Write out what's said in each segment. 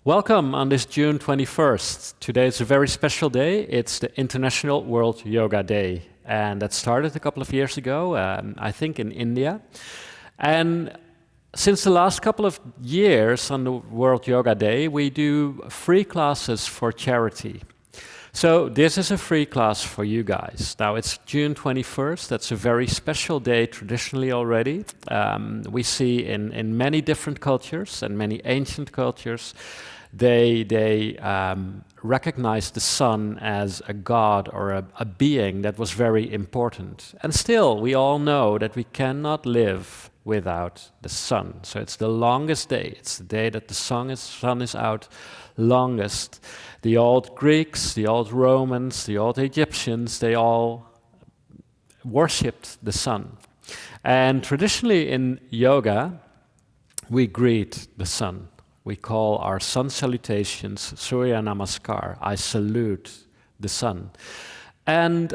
Welcome on this June 21st. Today is a very special day. It's the International World Yoga Day. And that started a couple of years ago, I think in India. And since the last couple of years on the World Yoga Day, we do free classes for charity. So this is a free class for you guys. Now it's June 21st. That's a very special day traditionally already. We see in many different cultures and many ancient cultures, they recognize the sun as a god or a being that was very important. And still, we all know that we cannot live without the sun. So it's the longest day. It's the day that the sun is out longest. The old Greeks, the old Romans, the old Egyptians, they all worshipped the sun. And traditionally in yoga, we greet the sun. We call our sun salutations Surya Namaskar. I salute the sun. And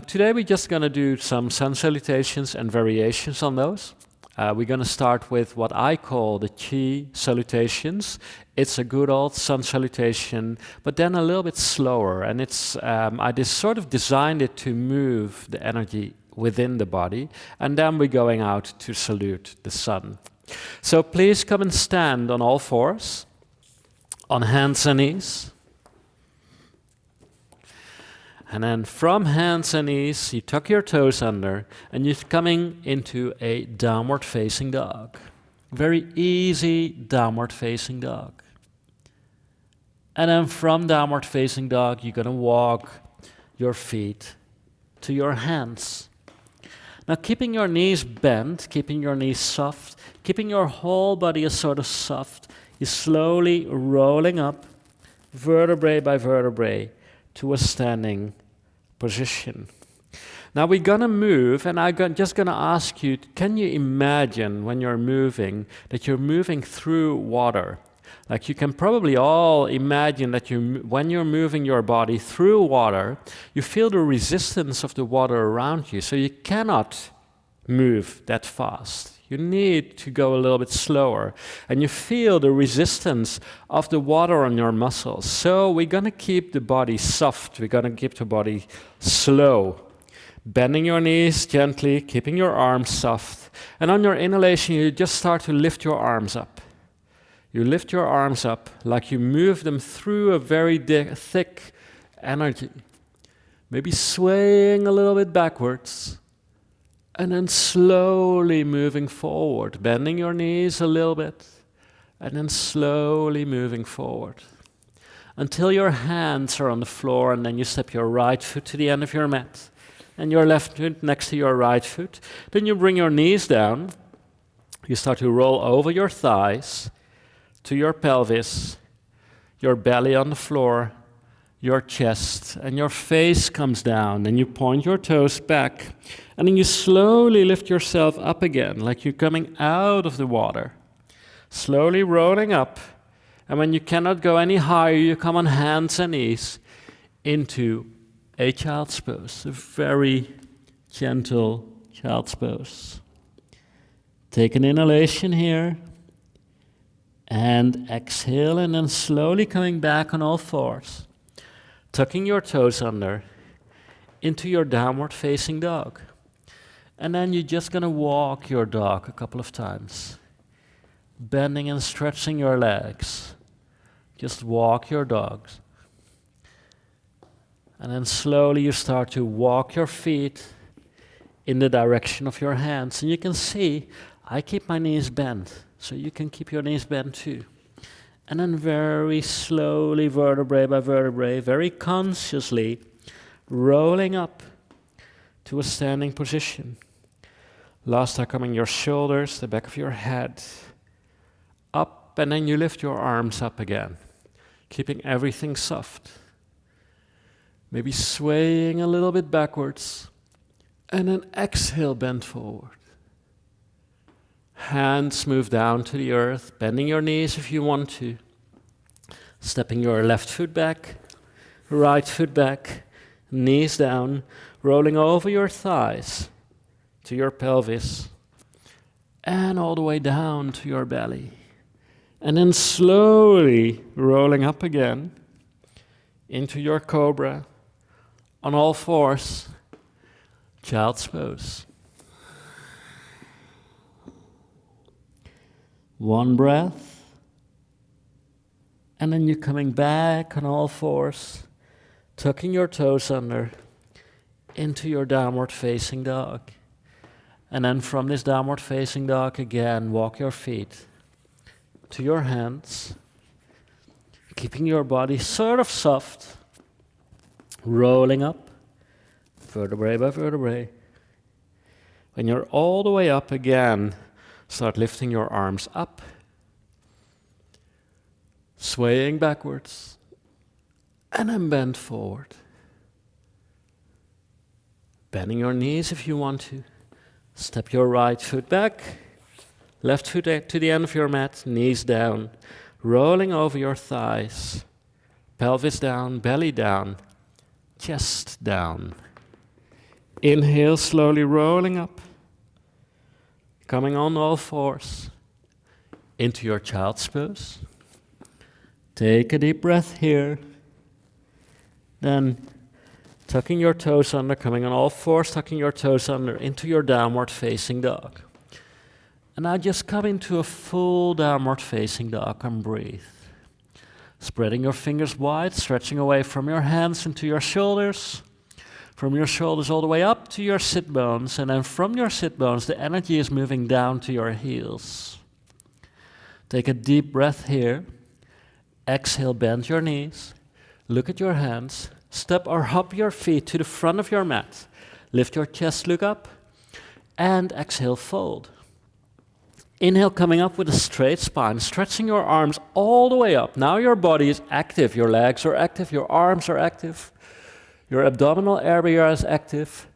today we're just going to do some sun salutations and variations on those. We're going to start with what I call the Chi salutations. It's a good old sun salutation, but then a little bit slower. And it's I just sort of designed it to move the energy within the body. And then we're going out to salute the sun. So please come and stand on all fours, on hands and knees. And then from hands and knees, you tuck your toes under, and you're coming into a downward facing dog. Very easy downward facing dog. And then from downward facing dog, you're going to walk your feet to your hands. Now keeping your knees bent, keeping your knees soft, keeping your whole body as sort of soft, you're slowly rolling up, vertebrae by vertebrae, to a standing position. Now we're going to move, and I'm just going to ask you, can you imagine when you're moving, that you're moving through water? Like you can probably all imagine that when you're moving your body through water, you feel the resistance of the water around you, so you cannot move that fast. You need to go a little bit slower, and you feel the resistance of the water on your muscles. So we're going to keep the body soft. We're going to keep the body slow. Bending your knees gently, keeping your arms soft. And on your inhalation, you just start to lift your arms up. You lift your arms up like you move them through a very thick energy. Maybe swaying a little bit backwards. And then slowly moving forward, bending your knees a little bit, and then slowly moving forward. Until your hands are on the floor, and then you step your right foot to the end of your mat, and your left foot next to your right foot. Then you bring your knees down, you start to roll over your thighs to your pelvis, your belly on the floor, your chest, and your face comes down, and you point your toes back, and then you slowly lift yourself up again, like you're coming out of the water, slowly rolling up, and when you cannot go any higher, you come on hands and knees into a child's pose, a very gentle child's pose. Take an inhalation here, and exhale, and then slowly coming back on all fours. Tucking your toes under into your downward facing dog. And then you're just going to walk your dog a couple of times. Bending and stretching your legs. Just walk your dogs. And then slowly you start to walk your feet in the direction of your hands. And you can see, I keep my knees bent, so you can keep your knees bent too. And then very slowly, vertebrae by vertebrae, very consciously, rolling up to a standing position. Last time coming your shoulders, the back of your head, up, and then you lift your arms up again, keeping everything soft. Maybe swaying a little bit backwards, and then exhale, bend forward. Hands move down to the earth, bending your knees if you want to. Stepping your left foot back, right foot back, knees down, rolling over your thighs to your pelvis, and all the way down to your belly. And then slowly rolling up again into your cobra on all fours, child's pose. One breath, and then you're coming back on all fours, tucking your toes under into your downward facing dog. And then from this downward facing dog again, walk your feet to your hands, keeping your body sort of soft, rolling up, vertebrae by vertebrae. When you're all the way up again, start lifting your arms up, swaying backwards, and then bend forward. Bending your knees if you want to. Step your right foot back, left foot to the end of your mat, knees down, rolling over your thighs, pelvis down, belly down, chest down. Inhale, slowly rolling up, coming on all fours into your child's pose. Take a deep breath here. Then tucking your toes under, coming on all fours, tucking your toes under into your downward facing dog. And now just come into a full downward facing dog and breathe. Spreading your fingers wide, stretching away from your hands into your shoulders, from your shoulders all the way up to your sit bones, and then from your sit bones the energy is moving down to your heels. Take a deep breath here. Exhale, bend your knees, look at your hands, step or hop your feet to the front of your mat, lift your chest, look up, and exhale, fold. Inhale, coming up with a straight spine, stretching your arms all the way up. Now your body is active, your legs are active, your arms are active, your abdominal area is active.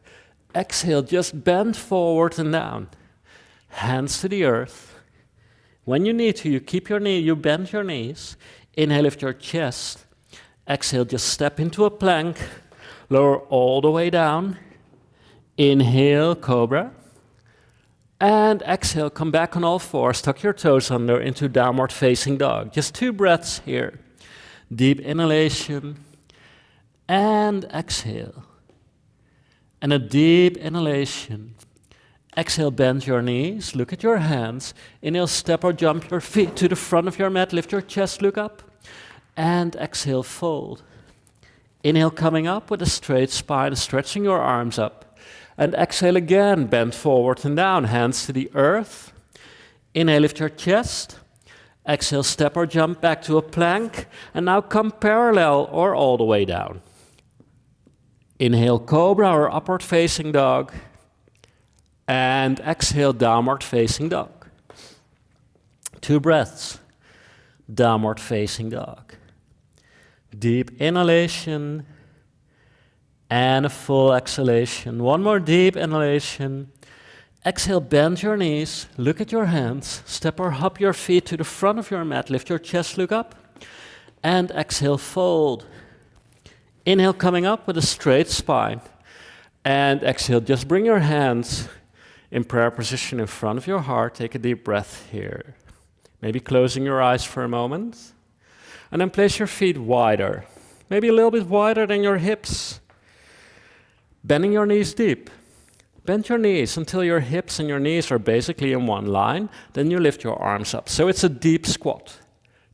Exhale, just bend forward and down, hands to the earth. When you need to, you bend your knees. Inhale, lift your chest. Exhale, just step into a plank. Lower all the way down. Inhale, cobra. And exhale, come back on all fours. Tuck your toes under into downward facing dog. Just 2 breaths here. Deep inhalation. And exhale. And a deep inhalation. Exhale, bend your knees, look at your hands. Inhale, step or jump your feet to the front of your mat, lift your chest, look up. And exhale, fold. Inhale, coming up with a straight spine, stretching your arms up. And exhale again, bend forward and down, hands to the earth. Inhale, lift your chest. Exhale, step or jump back to a plank. And now come parallel or all the way down. Inhale, cobra or upward facing dog. And exhale, downward facing dog. 2 breaths. Downward facing dog. Deep inhalation and a full exhalation. 1 more deep inhalation. Exhale, bend your knees, look at your hands, step or hop your feet to the front of your mat, lift your chest, look up, and exhale, fold. Inhale, coming up with a straight spine. And exhale, just bring your hands in prayer position in front of your heart. Take a deep breath here. Maybe closing your eyes for a moment. And then place your feet wider. Maybe a little bit wider than your hips. Bending your knees deep. Bend your knees until your hips and your knees are basically in one line. Then you lift your arms up. So it's a deep squat.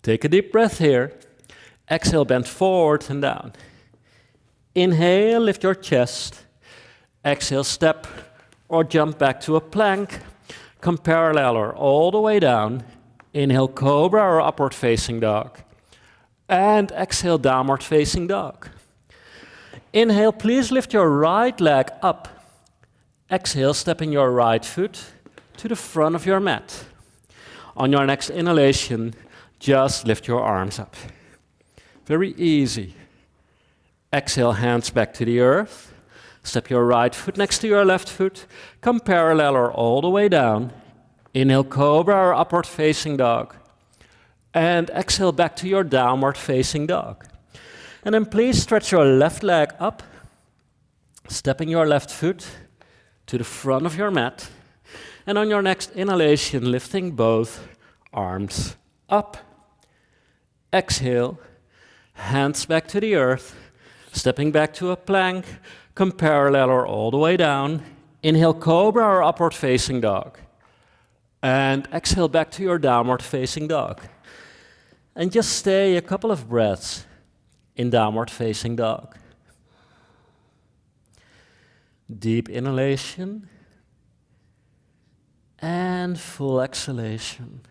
Take a deep breath here. Exhale, bend forward and down. Inhale, lift your chest. Exhale, step or jump back to a plank. Come parallel or all the way down. Inhale, cobra or upward facing dog. And exhale, downward facing dog. Inhale, please lift your right leg up. Exhale, stepping your right foot to the front of your mat. On your next inhalation, just lift your arms up. Very easy. Exhale, hands back to the earth. Step your right foot next to your left foot. Come parallel or all the way down. Inhale, cobra or upward facing dog. And exhale back to your downward facing dog. And then please stretch your left leg up, stepping your left foot to the front of your mat. And on your next inhalation, lifting both arms up. Exhale, hands back to the earth, stepping back to a plank, come parallel or all the way down. Inhale, cobra or upward facing dog. And exhale back to your downward facing dog. And just stay a couple of breaths in downward facing dog. Deep inhalation and full exhalation.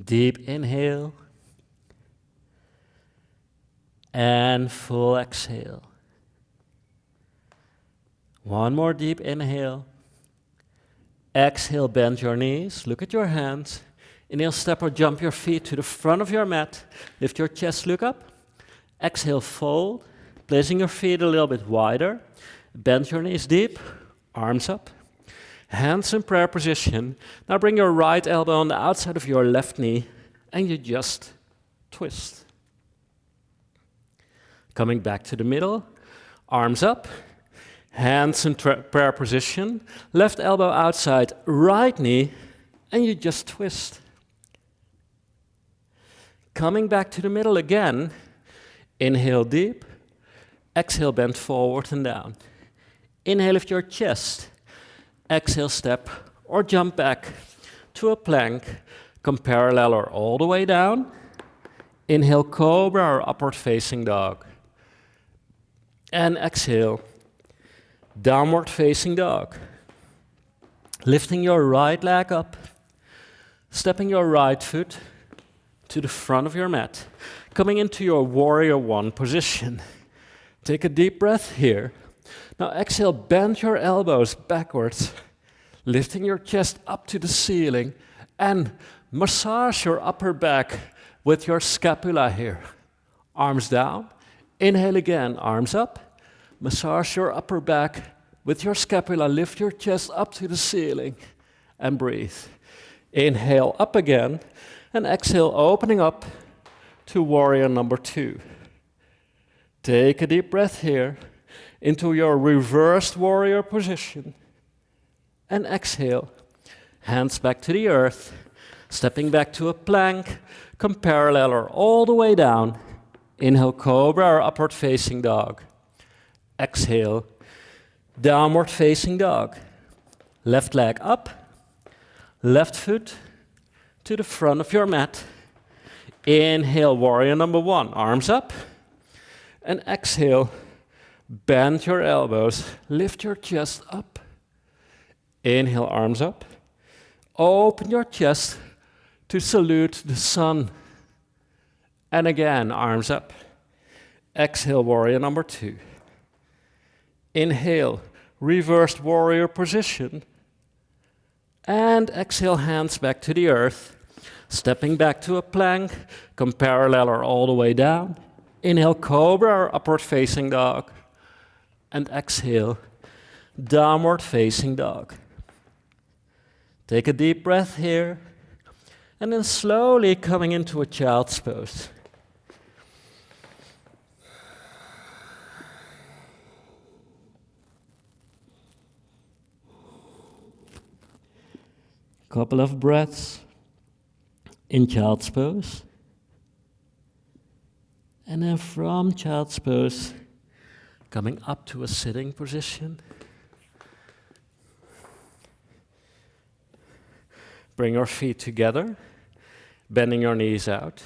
Deep inhale and full exhale. One more deep inhale. Exhale, bend your knees, look at your hands. Inhale, step or jump your feet to the front of your mat. Lift your chest, look up. Exhale, fold, placing your feet a little bit wider. Bend your knees deep, arms up. Hands in prayer position. Now bring your right elbow on the outside of your left knee and you just twist. Coming back to the middle, arms up. Hands in prayer position, left elbow outside, right knee, and you just twist. Coming back to the middle again, inhale deep, exhale bend forward and down. Inhale lift your chest, exhale step or jump back to a plank, come parallel or all the way down. Inhale cobra or upward facing dog. And exhale. Downward facing dog. Lifting your right leg up, stepping your right foot to the front of your mat, coming into your warrior one position. Take a deep breath here. Now exhale, bend your elbows backwards, lifting your chest up to the ceiling and massage your upper back with your scapula here. Arms down, inhale again, arms up. Massage your upper back with your scapula. Lift your chest up to the ceiling and breathe. Inhale up again and exhale, opening up to warrior number 2. Take a deep breath here into your reversed warrior position and exhale. Hands back to the earth, stepping back to a plank, come parallel or all the way down. Inhale cobra or upward facing dog. Exhale, downward facing dog. Left leg up, left foot to the front of your mat. Inhale, warrior number 1, arms up. And exhale, bend your elbows, lift your chest up. Inhale, arms up. Open your chest to salute the sun. And again, arms up. Exhale, warrior number 2. Inhale, reversed warrior position. And exhale, hands back to the earth. Stepping back to a plank, come parallel or all the way down. Inhale, cobra or upward facing dog. And exhale, downward facing dog. Take a deep breath here. And then slowly coming into a child's pose. Couple of breaths in child's pose. And then from child's pose, coming up to a sitting position. Bring your feet together, bending your knees out.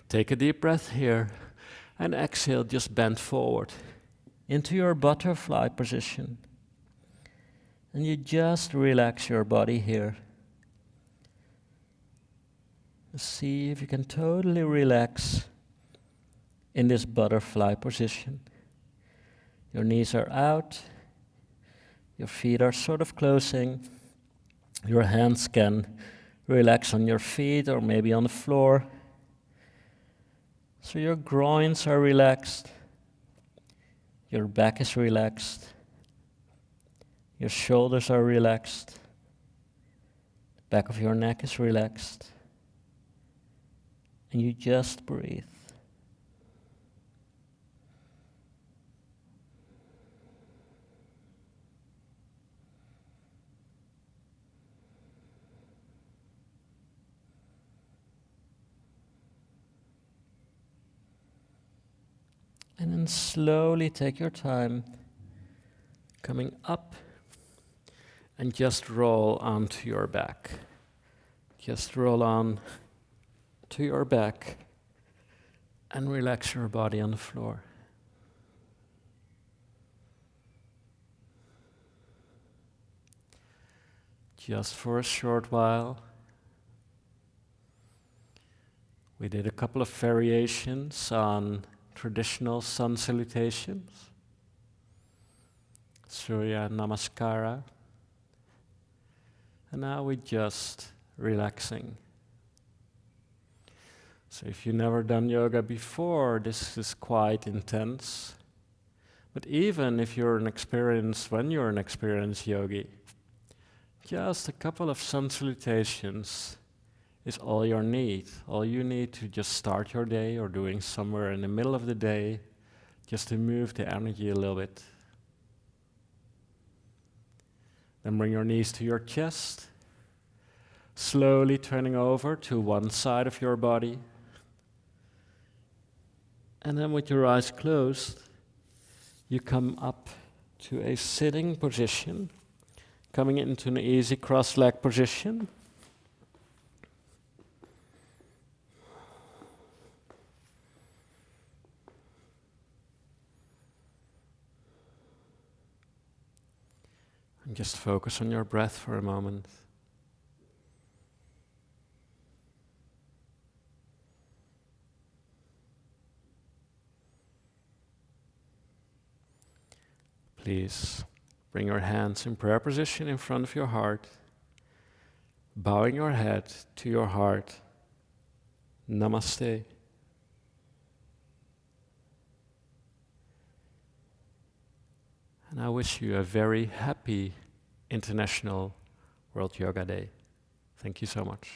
Take a deep breath here, and exhale, just bend forward into your butterfly position. And you just relax your body here. See if you can totally relax in this butterfly position. Your knees are out, your feet are sort of closing, your hands can relax on your feet or maybe on the floor. So your groins are relaxed, your back is relaxed, your shoulders are relaxed, the back of your neck is relaxed. And you just breathe. And then slowly take your time coming up and just roll onto your back. Just roll on to your back and relax your body on the floor. Just for a short while. We did a couple of variations on traditional sun salutations. Surya Namaskara. And now we're just relaxing. So if you've never done yoga before, this is quite intense. But even if you're an experienced yogi, just a couple of sun salutations is all you need. All you need to just start your day or doing somewhere in the middle of the day, just to move the energy a little bit. Then bring your knees to your chest, slowly turning over to one side of your body. And then with your eyes closed, you come up to a sitting position, coming into an easy cross-leg position. And just focus on your breath for a moment. Please bring your hands in prayer position in front of your heart, bowing your head to your heart. Namaste. And I wish you a very happy International World Yoga Day. Thank you so much.